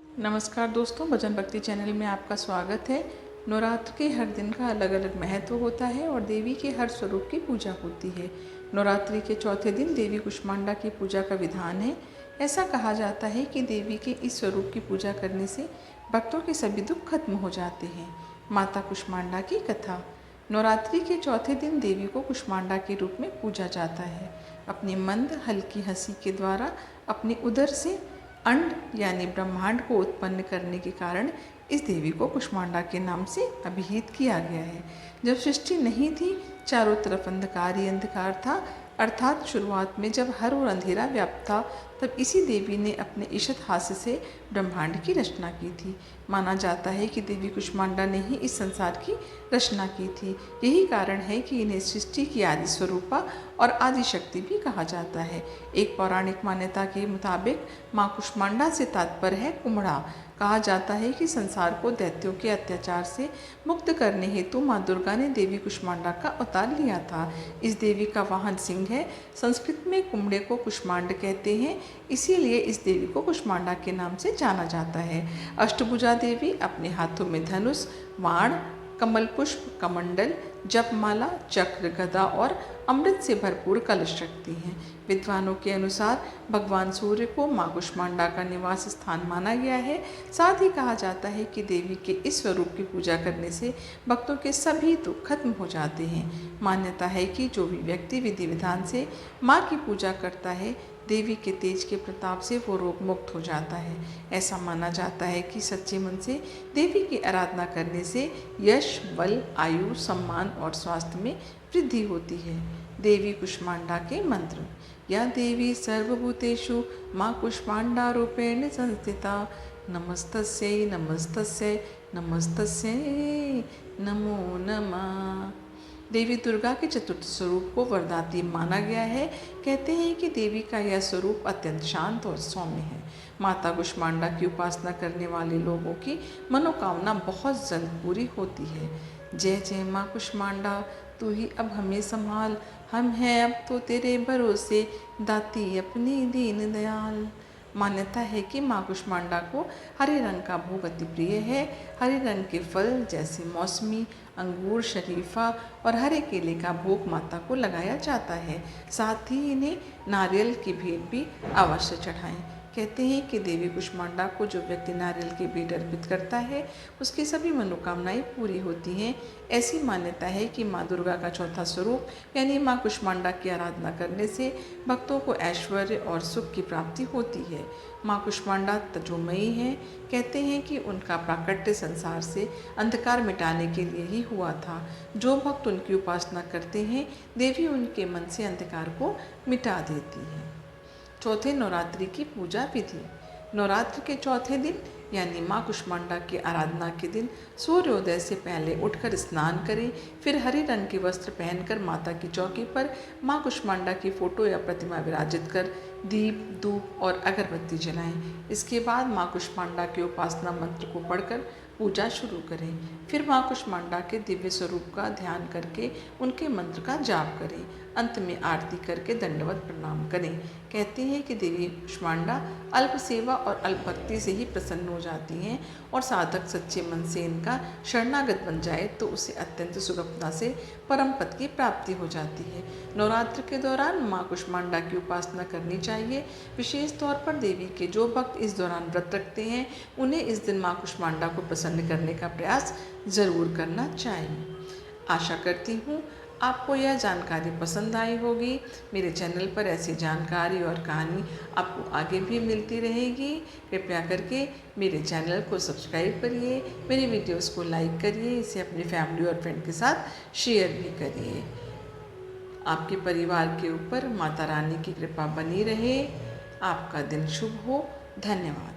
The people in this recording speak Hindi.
नमस्कार दोस्तों, भजन भक्ति चैनल में आपका स्वागत है। नवरात्र के हर दिन का अलग अलग महत्व होता है और देवी के हर स्वरूप की पूजा होती है। नवरात्रि के चौथे दिन देवी कुष्मांडा की पूजा का विधान है। ऐसा कहा जाता है कि देवी के इस स्वरूप की पूजा करने से भक्तों के सभी दुख खत्म हो जाते हैं। माता कुष्मांडा की कथा। नवरात्रि के चौथे दिन देवी को कुष्मांडा के रूप में पूजा जाता है। अपनी मंद हल्की हंसी के द्वारा अपने उदर से अंड यानी ब्रह्मांड को उत्पन्न करने के कारण इस देवी को कुष्मांडा के नाम से अभिहित किया गया है। जब सृष्टि नहीं थी, चारों तरफ अंधकार ही अंधकार था, अर्थात शुरुआत में जब हर ओर अंधेरा व्याप्त था, तब इसी देवी ने अपने ईशत हास्य से ब्रह्मांड की रचना की थी। माना जाता है कि देवी कुष्मांडा ने ही इस संसार की रचना की थी। यही कारण है कि इन्हें सृष्टि की आदि स्वरूपा और आदि शक्ति भी कहा जाता है। एक पौराणिक मान्यता के मुताबिक माँ कुष्मांडा से तात्पर्य है कुम्हड़ा। कहा जाता है कि संसार को दैत्यों के अत्याचार से मुक्त करने हेतु माँ दुर्गा ने देवी कुष्मांडा का अवतार लिया था। इस देवी का वाहन सिंह है। संस्कृत में कुम्हड़े को कुष्मांड कहते हैं, इसीलिए इस देवी को कुष्मांडा के नाम से जाना जाता है। अष्टभुजा देवी अपने हाथों में धनुष, बाण, कमल पुष्प, कमंडल, जपमाला, चक्र, गदा और अमृत से भरपूर कलश रखती हैं। विद्वानों के अनुसार भगवान सूर्य को माँ कुष्मांडा का निवास स्थान माना गया है। साथ ही कहा जाता है कि देवी के इस स्वरूप की पूजा करने से भक्तों के सभी दुख खत्म हो जाते हैं। मान्यता है कि जो भी व्यक्ति विधि विधान से माँ की पूजा करता है, देवी के तेज के प्रताप से वो रोग मुक्त हो जाता है। ऐसा माना जाता है कि सच्चे मन से देवी की आराधना करने से यश, बल, आयु, सम्मान और स्वास्थ्य में वृद्धि होती है। देवी कुष्मांडा के मंत्र। या देवी सर्वभूतेषु माँ कुष्मांडा रूपेण संस्थिता। नमस्तस्यै नमस्तस्यै नमस्तस्यै नमो नमः। देवी दुर्गा के चतुर्थ स्वरूप को वरदात्री माना गया है। कहते हैं कि देवी का यह स्वरूप अत्यंत शांत और सौम्य है। माता कुष्मांडा की उपासना करने वाले लोगों की मनोकामना बहुत जल्द पूरी होती है। जय जय माँ कुष्मांडा, तू ही अब हमें संभाल, हम हैं अब तो तेरे भरोसे, दाती अपनी दीन दयाल। मान्यता है कि माँ कुष्मांडा को हरे रंग का भोग अति प्रिय है। हरे रंग के फल जैसे मौसमी, अंगूर, शरीफा और हरे केले का भोग माता को लगाया जाता है। साथ ही इन्हें नारियल की भेंट भी अवश्य चढ़ाएं। कहते हैं कि देवी कुष्मांडा को जो व्यक्ति नारियल की भेंट अर्पित करता है, उसकी सभी मनोकामनाएं पूरी होती हैं। ऐसी मान्यता है कि माँ दुर्गा का चौथा स्वरूप यानी माँ कुष्मांडा की आराधना करने से भक्तों को ऐश्वर्य और सुख की प्राप्ति होती है। माँ कुष्मांडा तजोमयी हैं। कहते हैं कि उनका प्राकट्य संसार से अंधकार मिटाने के लिए ही हुआ था। जो भक्त उनकी उपासना करते हैं, देवी उनके मन से अंधकार को मिटा देती है। चौथे नवरात्रि की पूजा विधि। नवरात्र के चौथे दिन यानी माँ कुष्मांडा की आराधना के दिन सूर्योदय से पहले उठकर स्नान करें। फिर हरे रंग के वस्त्र पहनकर माता की चौकी पर माँ कुष्मांडा की फोटो या प्रतिमा विराजित कर दीप, धूप और अगरबत्ती जलाएं। इसके बाद माँ कुष्मांडा के उपासना मंत्र को पढ़कर पूजा शुरू करें। फिर माँ कुष्मांडा के दिव्य स्वरूप का ध्यान करके उनके मंत्र का जाप करें। अंत में आरती करके दंडवत प्रणाम करें। कहते हैं कि देवी कुष्मांडा अल्प सेवा और अल्प भक्ति से ही प्रसन्न हो जाती हैं और साधक सच्चे मन से इनका शरणागत बन जाए तो उसे अत्यंत सुगमता से परम पद की प्राप्ति हो जाती है। नवरात्र के दौरान माँ कुष्मांडा की उपासना करनी चाहिए। विशेष तौर पर देवी के जो भक्त इस दौरान व्रत रखते हैं, उन्हें इस दिन माँ कुष्मांडा को प्रसन्न करने का प्रयास जरूर करना चाहिए। आशा करती हूँ आपको यह जानकारी पसंद आई होगी। मेरे चैनल पर ऐसी जानकारी और कहानी आपको आगे भी मिलती रहेगी। कृपया करके मेरे चैनल को सब्सक्राइब करिए, मेरे वीडियोस को लाइक करिए, इसे अपनी फैमिली और फ्रेंड के साथ शेयर भी करिए। आपके परिवार के ऊपर माता रानी की कृपा बनी रहे। आपका दिन शुभ हो। धन्यवाद।